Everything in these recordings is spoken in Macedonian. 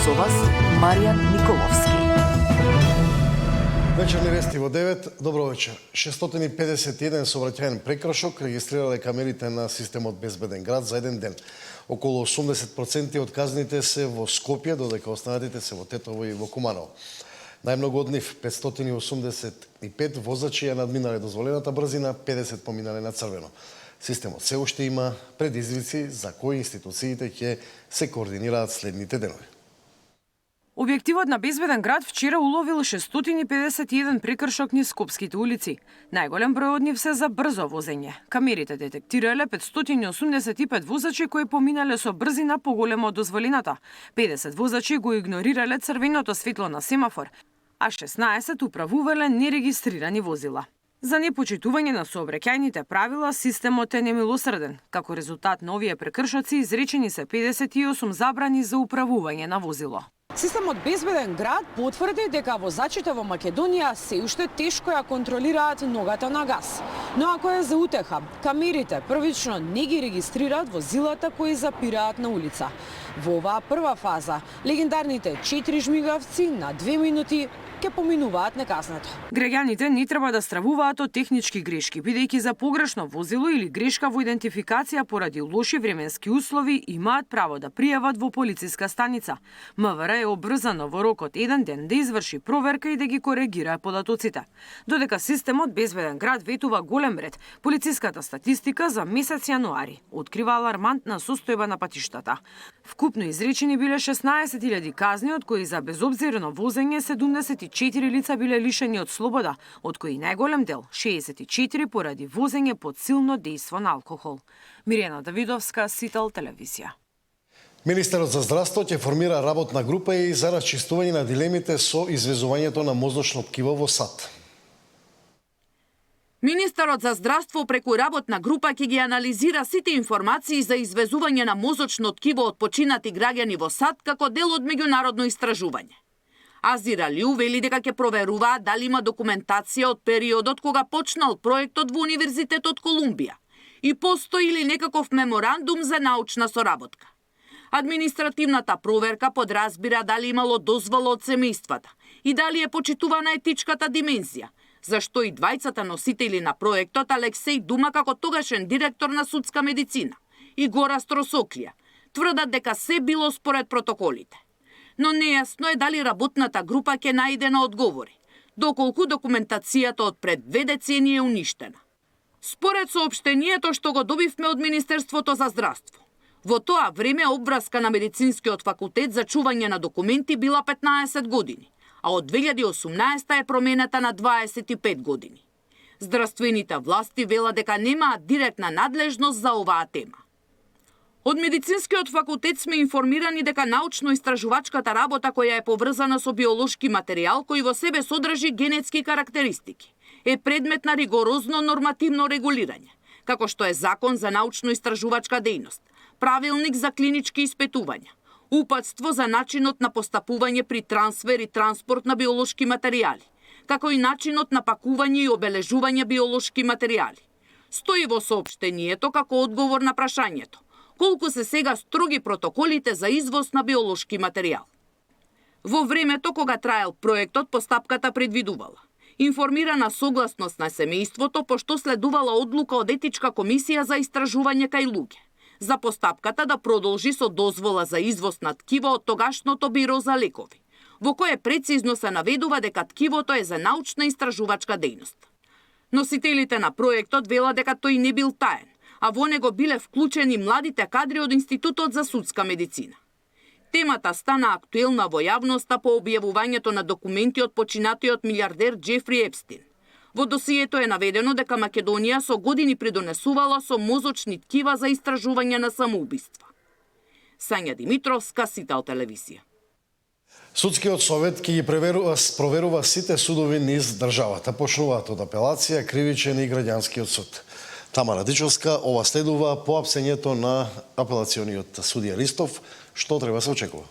Со вас Маријан Николовски. Вечерни вести во 9. Добро вечер. 651 сообраќајен прекршок регистрирале камерите на системот Безбеден град за еден ден. Околу 80% од казните се во Скопје, додека останатите се во Тетово и во Куманово. Најмногу од нив 585 возачи ја надминале дозволената брзина, 50 поминале на црвено. Системот се уште има предизвици за кои институциите ќе се координираат следните денови. Објективот на Безбеден град вчера уловил 651 прекршок низ скопските улици. Најголем број од нив се за брзо возење. Камерите детектирале 585 возачи кои поминале со брзина поголема од дозволената. 50 возачи го игнорирале црвеното светло на семафор, а 16 управувале нерегистрирани возила. За непочитување на сообраќајните правила, системот е немилосрден. Како резултат на овие прекршоци изречени се 58 забрани за управување на возило. Системот Безбеден град потврди дека возачите во Македонија се уште тешко ја контролираат ногата на газ. Но ако е за утеха, камерите првично не ги регистрираат возилата кои запираат на улица. Во оваа прва фаза, легендарните 4 жмигавци на 2 минути ќе поминуваат неказнето. Граѓаните не треба да стравуваат од технички грешки, бидејќи за погрешно возило или грешка во идентификација поради лоши временски услови имаат право да пријават во полициска станица. МВР е обрзано во рок од еден ден да изврши проверка и да ги коригира податоците. Додека системот Безбеден град ветува голем ред, полициската статистика за месец јануари открива алармантна состојба на патиштата. Вкупно изречени биле 16.000 казни, од кои за безобзирно возење 74 лица биле лишени од слобода, од кои најголем дел 64 поради возење под силно дејство на алкохол. Мирена Давидовска, Сител телевизија. Министерот за здравство ќе формира работна група и за расчистување на дилемите со извезувањето на мозочно ткиво во САД. Министерот за здравство преку работна група ќе ги анализира сите информации за извезување на мозочно ткиво од починати граѓани во САД како дел од меѓународно истражување. Азир Алиу вели дека ќе проверуваат дали има документација од периодот кога почнал проектот во Универзитетот Колумбија и постои ли некаков меморандум за научна соработка. Административната проверка подразбира дали имало дозвола од семејствата и дали е почитувана етичката димензија, зашто и двајцата носители на проектот Алексеј Дума како тогашен директор на судска медицина и Гора Стросоклија тврдат дека се било според протоколите. Но нејасно е дали работната група ќе најде на одговори, доколку документацијата од пред 2 децении е уништена. Според соопштението што го добивме од Министерството за здравство, во тоа време обврска на медицинскиот факултет за чување на документи била 15 години, а од 2018 е променета на 25 години. Здравствените власти велат дека немаат директна надлежност за оваа тема. Од медицинскиот факултет сме информирани дека научно-истражувачката работа која е поврзана со биолошки материјал кој во себе содржи генетски карактеристики е предмет на ригорозно нормативно регулирање, како што е Закон за научно-истражувачка дејност, Правилник за клинички испитувања, Упатство за начинот на постапување при трансфер и транспорт на биолошки материјали, како и начинот на пакување и обележување биолошки материјали. Стои во соопштението како одговор на прашањето колку се сега строги протоколите за извоз на биолошки материјал. Во времето кога траел проектот, постапката предвидувала информирана согласност на семејството, пошто следувала одлука од етичка комисија за истражување кај луѓе, за постапката да продолжи со дозвола за извоз на ткиво од тогашното биро за лекови, во кое прецизно се наведува дека ткивото е за научна истражувачка дејност. Носителите на проектот велат дека тој не бил таен, а во него биле вклучени младите кадри од Институтот за судска медицина. Темата стана актуелна во јавноста по објавувањето на документи од починатиот милиардер Џефри Епстин. Во досието е наведено дека Македонија со години придонесувала со мозочни ткива за истражување на самоубиства. Сања Димитровска, Сител телевизија. Судскиот совет ќе ги проверува сите судови низ државата. Почнуваат од апелација, кривичен и граѓанскиот суд. Тамара Дичовска, ова следува по апсењето на апелациониот судија Ристов, што треба се очекува.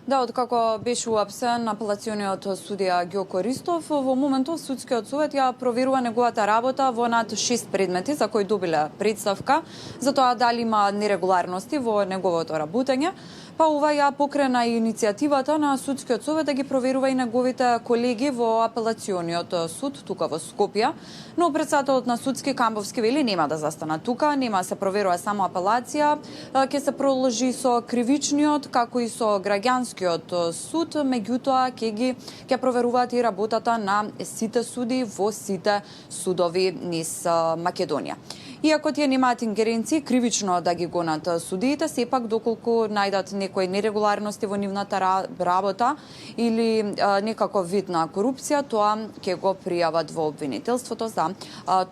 Да, откако беше уапсен апелациониот судија Ѓоко Ристов, во моментов судскиот совет ја проверува неговата работа во над 6 предмети за кои добиле представка за тоа дали има нерегуларности во неговото работење. Па ова ја покрена и иницијативата на Судскиот совет да ги проверува и неговите колеги во апелациониот суд тука во Скопје, но председателот на Судски Камбовски вели нема да застана тука, нема се проверува само апелација, ќе се продолжи со кривичниот како и со граѓанскиот суд, меѓутоа ќе проверуваат и работата на сите суди во сите судови низ Македонија. Иако тие немаат ингеренции кривично да ги гонат судиите, сепак доколку најдат некои нерегуларности во нивната работа или некаков вид на корупција, тоа ќе го пријават во обвинителството за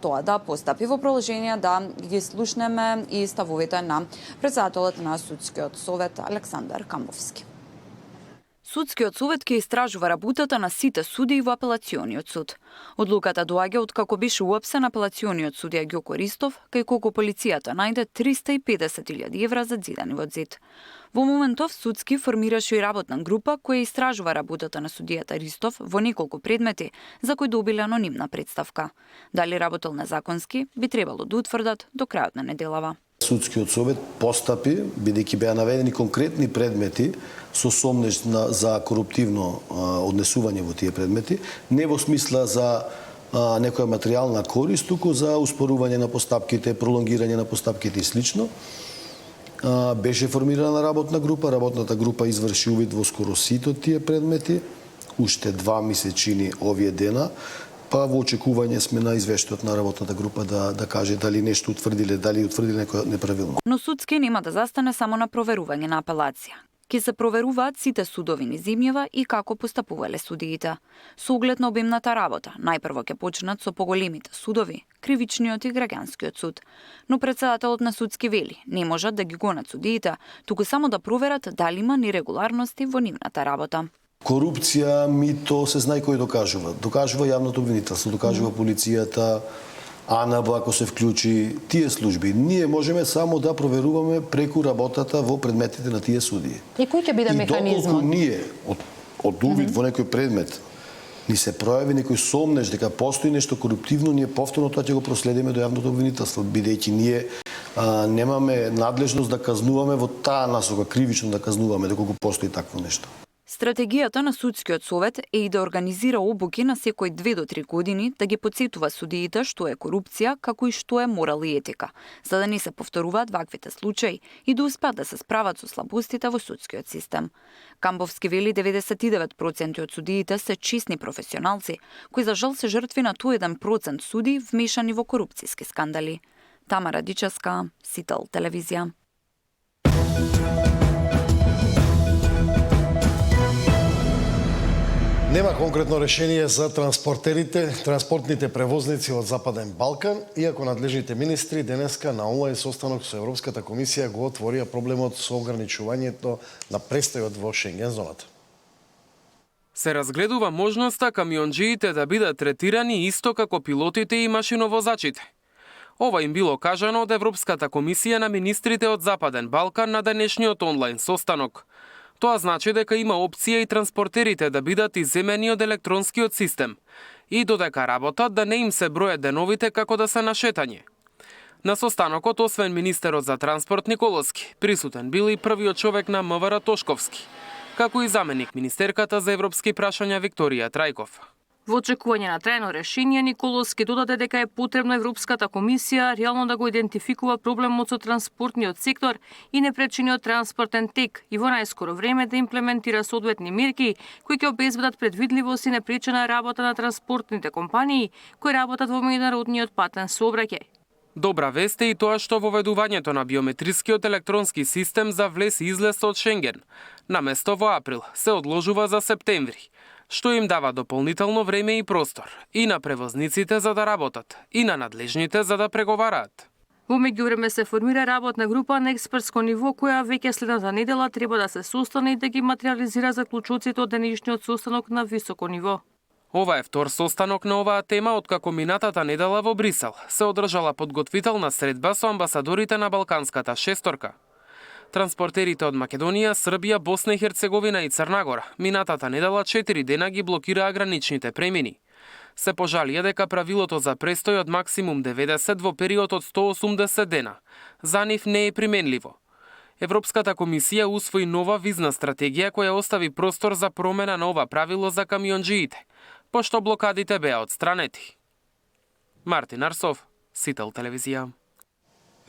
тоа да постапи. Во продолжение да ги слушнеме и ставовите на председателот на Судскиот совет Александар Камбовски. Судскиот совет ќе истражува работата на сите судии во апелациониот суд. Одлуката доаѓа од како беше уапсен апелациониот судија Ѓоко Ристов, кај колку полицијата најде 350.000 евра зазидани во зид. Во моментов Судски формираше и работна група која истражува работата на судијата Ристов во неколку предмети за кои добиле анонимна представка. Дали работел незаконски, би требало да утврдат до крајот на неделава. Судскиот совет постапи, бидејќи беа наведени конкретни предмети со сомнеж за коруптивно однесување во тие предмети, не во смисла за некоја материјална корист, туку за успорување на постапките, пролонгирање на постапките и слично. Беше формирана работна група, работната група изврши увид во скоро сите тие предмети, уште 2 месечини овие дена, па во очекување сме на извештајот на работната група да каже дали нешто утврдиле, дали утврдиле некој неправилно. Но Судски нема да застане само на проверување на апелација. Ке се проверуваат сите судови низ земјава и како постапувале судиите. Со оглед на обемната работа, најпрво ќе почнат со поголемите судови, кривичниот и граѓанскиот суд. Но председателот на Судски вели, не можат да ги гонат судиите, туку само да проверат дали има нерегуларности во нивната работа. Корупција, мито, се знае кој докажува. Докажува јавното обвинителство, докажува полицијата, АНБ ако се вклучи, тие служби. Ние можеме само да проверуваме преку работата во предметите на тие судии. И кој ќе биде механизмот? И доколку ние од увид во некој предмет ни се пројави некој сомнеж дека постои нешто коруптивно, ние повторно тоа ќе го проследиме до јавното обвинителство, бидејќи ние немаме надлежност да казнуваме во таа насока, кривично да казнуваме доколку постои такво нешто. Стратегијата на Судскиот совет е и да организира обуки на секој 2 до 3 години, да ги потсетува судиите што е корупција, како и што е морал и етика, за да не се повторуваат ваквите случаи и да успеат да се справат со слабостите во судскиот систем. Камбовски вели 99% од судиите се честни професионалци, кои за жал се жртви на тој 1% суди вмешани во корупцијски скандали. Тамара Дичевска, Сител телевизија. Нема конкретно решение за транспортните превозници од Западен Балкан, иако надлежните министри денеска на онлайн состанок со Европската комисија го отворија проблемот со ограничувањето на престојот во Шенген зоната. Се разгледува можноста камионџиите да бидат третирани исто како пилотите и машиновозачите. Ова им било кажано од Европската комисија на министрите од Западен Балкан на денешниот онлайн состанок. Тоа значи дека има опција и транспортерите да бидат изземени од електронскиот систем и додека работат да не им се бројат деновите како да се на шетање. На состанокот, освен министерот за транспорт Николовски, присутен бил и првиот човек на МВР Тошковски, како и заменик министерката за европски прашања Викторија Трајков. Во очекување на трајно решение, Николовски додаде дека е потребно Европската комисија реално да го идентификува проблемот со транспортниот сектор и непречениот транспортен тек и во најскоро време да имплементира соодветни мерки кои ќе обезбедат предвидливост и непречена работа на транспортните компании кои работат во меѓународниот патен сообраќај. Добра вест е и тоа што воведувањето на биометрискиот електронски систем за влез и излез од Шенген, наместо во април, се одложува за септември, што им дава дополнително време и простор и на превозниците за да работат, и на надлежните за да преговараат. Во меѓувреме се формира работна група на експертско ниво која веќе следната недела треба да се состане и да ги материализира заклучоците од денешниот состанок на високо ниво. Ова е втор состанок на оваа тема откако минатата недела во Брисел се одржала подготвителна средба со амбасадорите на Балканската шесторка. Транспортерите од Македонија, Србија, Босна и Херцеговина и Црна Гора минатата недела 4 дена ги блокираа граничните премини. Се пожалија дека правилото за престој од максимум 90 во период од 180 дена за нив не е применливо. Европската комисија усвои нова визна стратегија која остави простор за промена на ова правило за камионџиите, пошто блокадите беа отстранети. Мартин Арсов, Сител телевизија.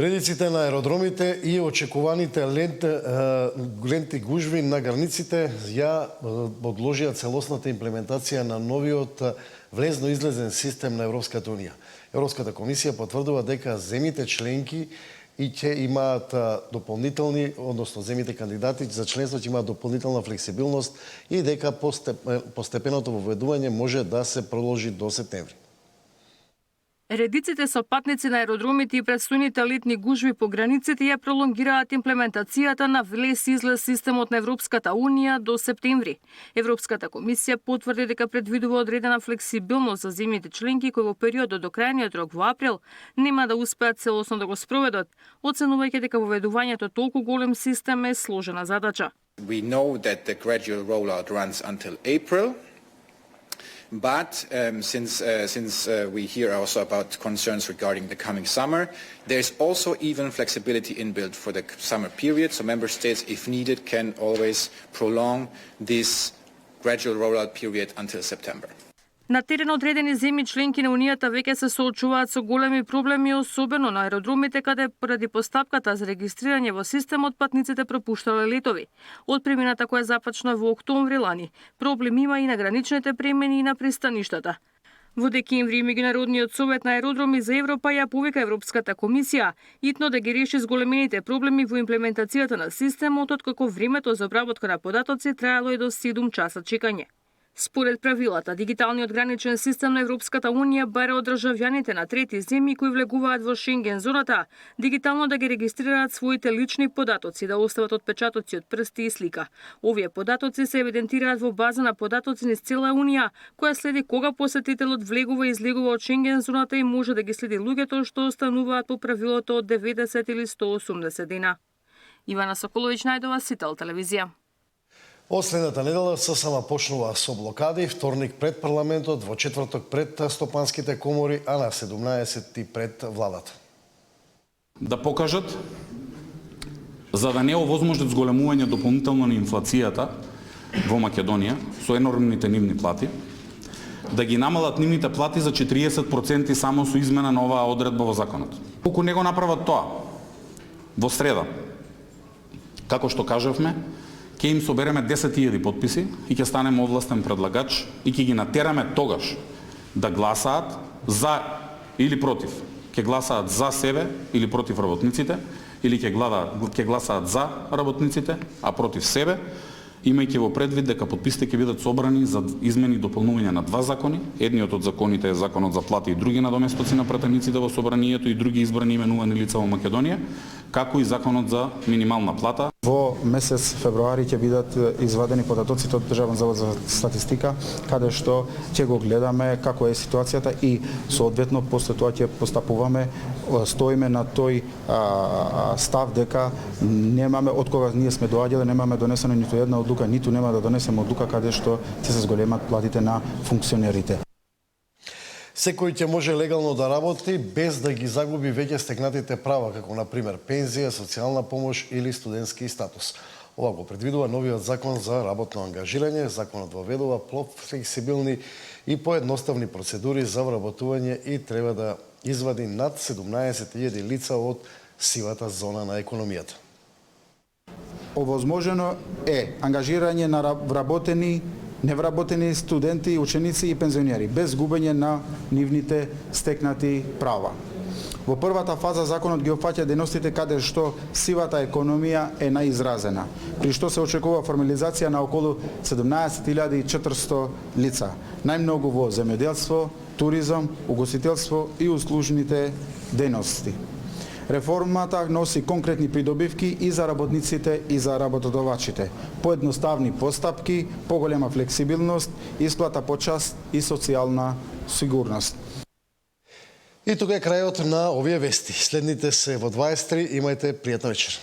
Редиците на аеродромите и очекуваните ленти гужви на границите ја одложија целосната имплементација на новиот влезно-излезен систем на Европската Унија. Европската комисија потврдува дека земите членки и ќе имаат дополнителни, односно земите кандидати за членство ќе имаат дополнителна флексибилност и дека постепеното воведување може да се продолжи до септември. Редиците со патници на аеродромите и предстојните летни гужви по границите ја пролонгираат имплементацијата на влез-излез системот на Европската Унија до септември. Европската комисија потврди дека предвидува одредена флексибилност за земјите членки кои во периодот до крајниот рок во април нема да успеат целосно да го спроведат, оценувајќи дека воведувањето толку голем систем е сложена задача. We know that the gradual rollout runs until April. But since we hear also about concerns regarding the coming summer, there's also even flexibility inbuilt for the summer period. So member states, if needed, can always prolong this gradual rollout period until September. На терен одредени земји членки на Унијата веќе се соочуваат со големи проблеми, особено на аеродромите каде поради постапката за регистрирање во системот патниците пропуштале летови. Од премината која започна во октомври лани, проблем има и на граничните премини и на пристаништата. Во декември Меѓународниот совет на аеродроми за Европа ја повика Европската комисија итно да ги реши зголемените проблеми во имплементацијата на системот, откако времето за обработка на податоци траело и до 7 часа чекање. Според правилата, дигиталниот граничен систем на Европската Унија бара од државјаните на трети земји кои влегуваат во Шенген зоната дигитално да ги регистрираат своите лични податоци, да остават отпечатоци од прсти и слика. Овие податоци се евидентираат во база на податоци низ цела Унија, која следи кога посетителот влегува и излегува од Шенген зоната и може да ги следи луѓето што остануваат по правилото од 90 или 180 дена. Ивана Соколовиќ најдова, Сител телевизија. Од следната недела ССМ почнува со блокади, вторник пред парламентот, во четврток пред стопанските комори, а на 17 пред владата. Да покажат, за да не овозможат зголемување дополнително на инфлацијата во Македонија со енормните нивни плати, да ги намалат нивните плати за 40% само со измена на оваа одредба во законот. Колку не го направат тоа во среда, како што кажавме, ќе им собереме 10.000 потписи и ќе станеме овластен предлагач и ќе ги натераме тогаш да гласаат за или против. Ќе гласаат за себе или против работниците, или ќе гласаат за работниците, а против себе, имајќи во предвид дека потписите ќе бидат собрани за измени и дополнување на два закони. Едниот од законите е Законот за плати и други надоместоци на пратениците во собранието и други избрани именувани лица во Македонија, како и Законот за минимална плата. Во месец февруари ќе бидат извадени податоците од Државен завод за статистика, каде што ќе го гледаме како е ситуацијата и соодветно после тоа ќе постапуваме, стоиме на тој став дека немаме, од кога ние сме доаѓале, немаме донесено ниту една одлука, ниту нема да донесеме одлука каде што ќе се зголемат платите на функционерите. Секој ќе може легално да работи без да ги загуби веќе стекнатите права, како на пример пензија, социјална помош или студентски статус. Ова го предвидува новиот закон за работно ангажирање. Законот воведува флексибилни и поедноставни процедури за вработување и треба да извади над 17.000 лица од сивата зона на економијата. Овозможено е ангажирање на вработени, невработени студенти, ученици и пензионери, без губење на нивните стекнати права. Во првата фаза законот ги опфаќа дејностите каде што сивата економија е најизразена, при што се очекува формализација на околу 17.400 лица, најмногу во земјоделство, туризам, угостителство и услужните дејности. Реформата носи конкретни придобивки и за работниците и за работодавачите. Поедноставни постапки, поголема флексибилност, исплата по час и социјална сигурност. И тука е крајот на овие вести. Следните се во 23. Имајте пријатна вечер.